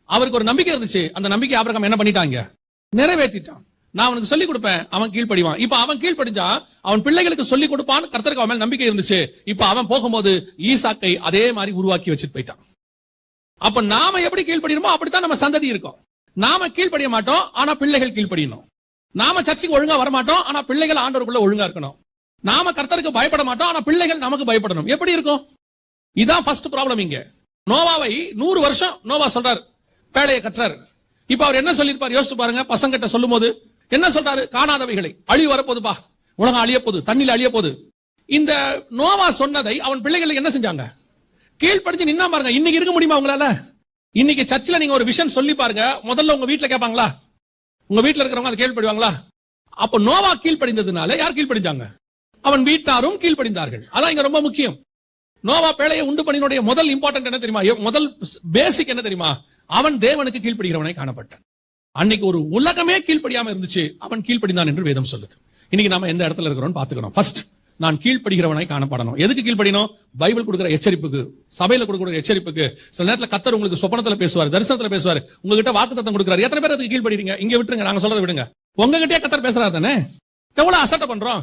அவருக்கு ஒரு நம்பிக்கை இருந்துச்சு. அந்த நம்பிக்கை ஆபிரகாம் என்ன பண்ணிட்டாங்க? நிறைவேற்றிட்டான். நான் அவனுக்கு சொல்லிக் கொடுப்பேன், அவன் கீழ்ப்படிவான். இப்ப அவன் கீழ்ப்படிஞ்சா அவன் பிள்ளைகளுக்கு சொல்லிக் கொடுப்பான்னு கர்த்தருக்கு அவன் மேல நம்பிக்கை இருந்துச்சு. இப்ப அவன் போகும்போது ஈசாக்கை அதே மாதிரி உருவாக்கி வச்சுட்டு போயிட்டான். அப்ப நாம எப்படி கீழ்ப்படியணுமோ அப்படித்தான் நம்ம சந்ததி இருக்கும். நாம கீழ்ப்படிய மாட்டோம், ஆனா பிள்ளைகள் கீழ்ப்படியணும். நாம சர்ச்சுக்கு ஒழுங்கா வரமாட்டோம், ஆனா பிள்ளைகள் ஆண்டவருக்குள்ள ஒழுங்கா இருக்கணும். நாம கர்த்தருக்கு பயப்பட மாட்டோம், ஆனா பிள்ளைகள் நமக்கு பயப்படணும். எப்படி இருக்கும்? இதான் ஃபர்ஸ்ட் ப்ராப்ளம் இங்க. நோவாவை 100 வருஷம் நோவா சொல்றாரு, பேழையை கற்றாரு. இப்ப அவர் என்ன சொல்லிருப்பார் யோசிச்சு பாருங்க. பசங்கிட்ட சொல்லும் போது என்ன சொல்றாரு? காணாதவைகளை, அழிவு வரப்போதுப்பா, உலகம் அழிய போகுது, தண்ணில அழிய போகுது. இந்த நோவா சொன்னதை அவன் பிள்ளைகள் என்ன செஞ்சாங்க? கீழ்ப்படிச்சு நின்னா பாருங்க. இன்னைக்கு இருக்க முடியுமா உங்களால? இன்னைக்கு சர்ச்சில் நீங்க ஒரு விஷயம் சொல்லி பாருங்க, முதல்ல உங்க வீட்டுல கேட்பாங்களா? உங்க வீட்டுல இருக்கிறவங்க அதை கீழ்ப்படிவாங்களா? அப்ப நோவா கீழ்ப்படிந்ததுனால யார் கீழ்ப்படிஞ்சாங்க? அவன் வீட்டாரும் கீழ்ப்படிந்தார்கள். அதான் இங்க ரொம்ப முக்கியம். நோவா பேழையை உண்டு பண்ணினுடைய முதல் இம்பார்ட்டன்ட் என்ன தெரியுமா? முதல் பேசிக் என்ன தெரியுமா? அவன் தேவனுக்கு கீழ்ப்படுகிறவனை காணப்பட்டான். அன்னைக்கு ஒரு உலகமே கீழ்ப்படியாம இருந்துச்சு, அவன் கீழ்ப்படிந்தான் என்று வேதம் சொல்லுது. இன்னைக்கு நாம எந்த இடத்துல இருக்கிறோம் பாத்துக்கணும். ஃபர்ஸ்ட் நான் கீழ்ப்படுகிறவனாய் காணப்படணும். எதுக்கு கீழ்ப்படினோம்? பைபிள் கொடுக்கிற எச்சரிப்புக்கு, சபையில கொடுக்கிற எச்சரிப்புக்கு. சில நேரத்தில் கர்த்தர் உங்களுக்கு சொப்பனத்துல பேசுவார், தரிசனத்துல பேசுவார், உங்ககிட்ட வாக்குத்தத்தம் கொடுக்கிறார். எத்தனை பேர் அதுக்கு கீழ்ப்படுறீங்க? இங்க விட்டுருங்க, நாங்க சொல்றதை விடுங்க. உங்ககிட்டயே கர்த்தர் பேசுறாரு தானே. எவ்வளவு அசட்டை பண்றோம்?